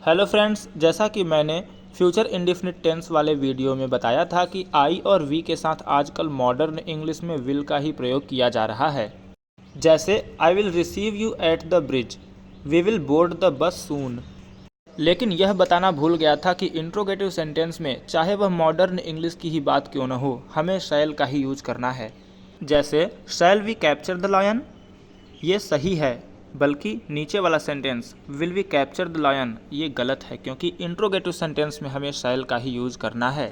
Hello friends, जैसा कि मैंने फ्यूचर इंडेफिनिट टेंस वाले वीडियो में बताया था कि आई और वी के साथ आजकल मॉडर्न इंग्लिश में विल का ही प्रयोग किया जा रहा है। जैसे I will receive you at the bridge, we will board the bus soon. लेकिन यह बताना भूल गया था कि इंट्रोगेटिव सेंटेंस में चाहे वह मॉडर्न इंग्लिश की ही बात क्यों न हो, हमें शैल का ही यूज करना है। जैसे shall we capture the lion, ये सही है, बल्कि नीचे वाला sentence will we capture the lion ये गलत है, क्योंकि इंट्रोगेटिव सेंटेंस में हमें शैल का ही यूज करना है।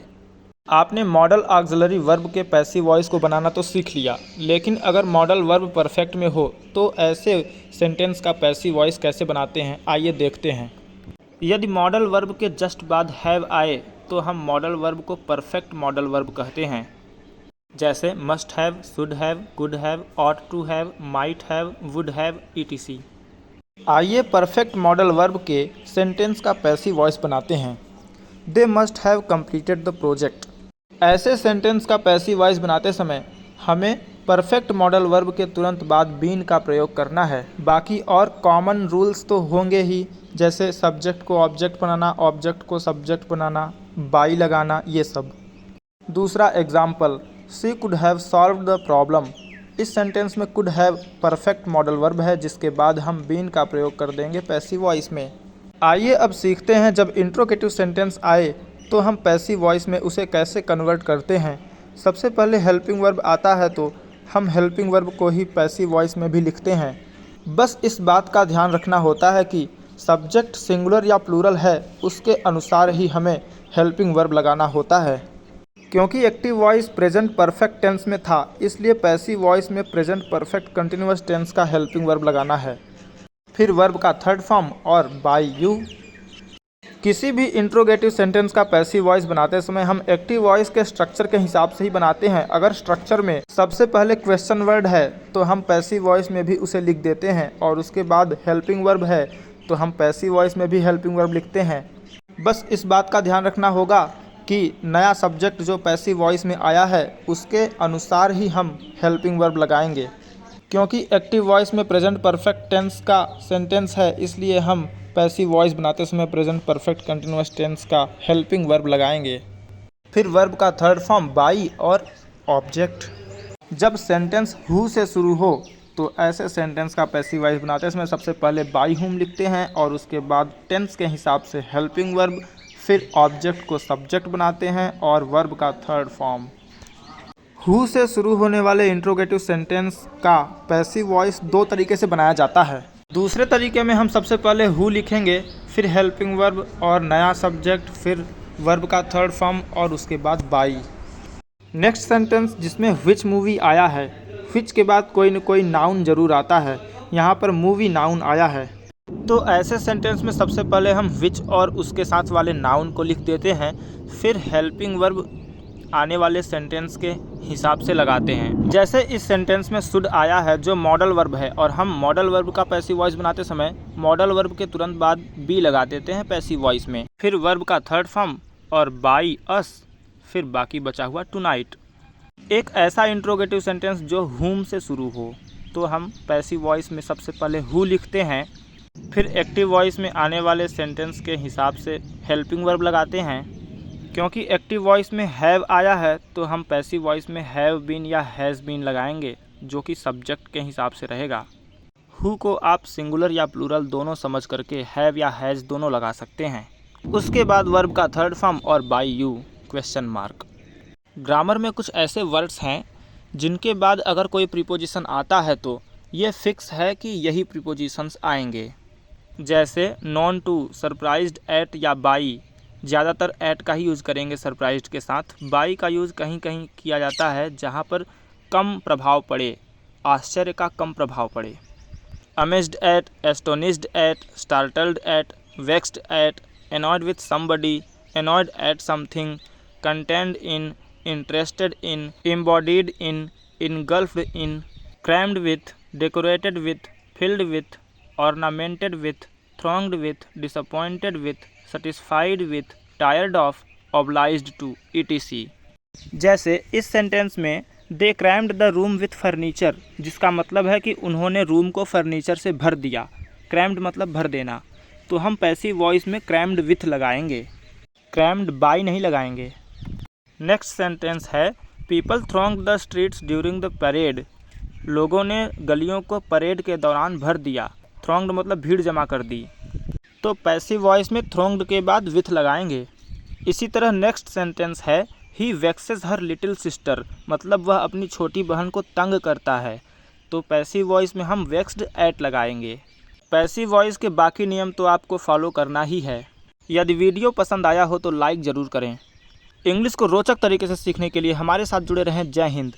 आपने मॉडल ऑक्सिलरी वर्ब के पैसिव वॉइस को बनाना तो सीख लिया, लेकिन अगर मॉडल वर्ब परफेक्ट में हो तो ऐसे सेंटेंस का पैसिव वॉइस कैसे बनाते हैं, आइए देखते हैं। यदि मॉडल वर्ब के जस्ट बाद हैव आए तो हम मॉडल वर्ब को परफेक्ट मॉडल वर्ब कहते हैं। जैसे must have, should have, could have, ought to have, might have, would have, etc। आइए परफेक्ट मॉडल वर्ब के सेंटेंस का पैसिव वॉइस बनाते हैं। They must have completed the project. ऐसे सेंटेंस का पैसिव वॉइस बनाते समय हमें परफेक्ट मॉडल वर्ब के तुरंत बाद बीन का प्रयोग करना है। बाकी और कॉमन रूल्स तो होंगे ही, जैसे सब्जेक्ट को ऑब्जेक्ट बनाना, ऑब्जेक्ट को सब्जेक्ट बनाना, बाई लगाना, ये सब। दूसरा example, she could have solved the problem. इस सेंटेंस में could have perfect modal verb है, जिसके बाद हम बीन का प्रयोग कर देंगे पैसिव वॉइस में। आइए अब सीखते हैं, जब इंट्रोगेटिव सेंटेंस आए तो हम पैसिव वॉइस में उसे कैसे कन्वर्ट करते हैं। सबसे पहले हेल्पिंग वर्ब आता है तो हम हेल्पिंग वर्ब को ही पैसिव वॉइस में भी लिखते हैं। बस इस बात का ध्यान रखना होता है कि सब्जेक्ट सिंगुलर या प्लूरल है, उसके अनुसार ही हमें हेल्पिंग वर्ब लगाना होता है। क्योंकि active voice present perfect tense में था, इसलिए पैसिव वॉइस में प्रेजेंट परफेक्ट कंटिन्यूअस टेंस का हेल्पिंग वर्ब लगाना है। फिर वर्ब का थर्ड फॉर्म और बाय यू। किसी भी इंट्रोगेटिव सेंटेंस का पैसिव वॉइस बनाते समय हम एक्टिव वॉइस के स्ट्रक्चर के हिसाब से ही बनाते हैं। अगर स्ट्रक्चर में सबसे पहले क्वेश्चन वर्ड है तो हम पैसिव वॉइस में भी उसे लिख देते हैं, और उसके बाद हेल्पिंग वर्ब है तो हम पैसिव वॉइस में भी हेल्पिंग वर्ब लिखते हैं। बस इस बात का ध्यान रखना होगा कि नया सब्जेक्ट जो पैसिव वॉइस में आया है उसके अनुसार ही हम हेल्पिंग वर्ब लगाएंगे। क्योंकि एक्टिव वॉइस में प्रेजेंट परफेक्ट टेंस का सेंटेंस है, इसलिए हम पैसिव वॉइस बनाते समय प्रेजेंट परफेक्ट कंटिन्यूअस टेंस का हेल्पिंग वर्ब लगाएंगे। फिर वर्ब का थर्ड फॉर्म बाई और ऑब्जेक्ट। जब सेंटेंस हु से शुरू हो तो ऐसे सेंटेंस का पैसिव वॉइस बनाते समय सबसे पहले बाई हुम लिखते हैं, और उसके बाद टेंस के हिसाब से हेल्पिंग वर्ब, फिर ऑब्जेक्ट को सब्जेक्ट बनाते हैं और वर्ब का थर्ड फॉर्म। हु से शुरू होने वाले इंट्रोगेटिव सेंटेंस का पैसिव वॉइस दो तरीके से बनाया जाता है। दूसरे तरीके में हम सबसे पहले हु लिखेंगे, फिर हेल्पिंग वर्ब और नया सब्जेक्ट, फिर वर्ब का थर्ड फॉर्म और उसके बाद बाई। नेक्स्ट सेंटेंस जिसमें व्हिच मूवी आया है, व्हिच के बाद कोई न कोई नाउन जरूर आता है, यहाँ पर मूवी नाउन आया है, तो ऐसे सेंटेंस में सबसे पहले हम व्हिच और उसके साथ वाले नाउन को लिख देते हैं, फिर हेल्पिंग वर्ब आने वाले सेंटेंस के हिसाब से लगाते हैं। जैसे इस सेंटेंस में शुड आया है जो मॉडल वर्ब है, और हम मॉडल वर्ब का पैसिव वॉइस बनाते समय मॉडल वर्ब के तुरंत बाद बी लगा देते हैं पैसिव वॉइस में, फिर वर्ब का थर्ड फॉर्म और बाई अस, फिर बाकी बचा हुआ टू नाइट। एक ऐसा इंट्रोगेटिव सेंटेंस जो हुम से शुरू हो तो हम पैसिव वॉइस में सबसे पहले हु लिखते हैं, फिर एक्टिव वॉइस में आने वाले सेंटेंस के हिसाब से हेल्पिंग वर्ब लगाते हैं। क्योंकि एक्टिव वॉइस में हैव आया है तो हम पैसिव वॉइस में हैव बीन या हैज़ बीन लगाएंगे, जो कि सब्जेक्ट के हिसाब से रहेगा। हु को आप सिंगुलर या प्लूरल दोनों समझ करके हैव या हैज़ दोनों लगा सकते हैं। उसके बाद वर्ब का थर्ड फॉर्म और by you question mark. Grammar में कुछ ऐसे वर्ड्स हैं जिनके बाद अगर कोई प्रीपोजिशन आता है तो ये फिक्स है कि यही प्रीपोजिशंस आएंगे। जैसे नॉन टू, सरप्राइज्ड एट या बाई, ज़्यादातर एट का ही यूज़ करेंगे सरप्राइज्ड के साथ। बाई का यूज़ कहीं कहीं किया जाता है जहाँ पर कम प्रभाव पड़े, आश्चर्य का कम प्रभाव पड़े। Amazed at, astonished at, startled at, vexed at, annoyed with somebody, annoyed at something, contained in, interested in, embodied in, engulfed in, crammed with, decorated with, filled with, ornamented with, thronged with, disappointed with, satisfied with, tired of, obliged to, etc। जैसे इस sentence में they crammed the room with furniture, जिसका मतलब है कि उन्होंने room को furniture से भर दिया। क्रैम्ड मतलब भर देना। तो हम पैसिव वॉइस में क्रैम्ड विथ लगाएंगे, क्रैम्ड बाय नहीं लगाएंगे। नेक्स्ट सेंटेंस है people throng the streets during the parade. लोगों ने गलियों को परेड के दौरान भर दिया। थ्रॉन्ग्ड मतलब भीड़ जमा कर दी, तो पैसिव वॉइस में थ्रॉन्ग्ड के बाद विथ लगाएंगे। इसी तरह नेक्स्ट सेंटेंस है ही वैक्सेस हर लिटिल सिस्टर, मतलब वह अपनी छोटी बहन को तंग करता है, तो पैसिव वॉइस में हम वैक्स्ड एट लगाएंगे। पैसिव वॉइस के बाकी नियम तो आपको फॉलो करना ही है। यदि वीडियो पसंद आया हो तो लाइक ज़रूर करें। इंग्लिश को रोचक तरीके से सीखने के लिए हमारे साथ जुड़े रहें। जय हिंद।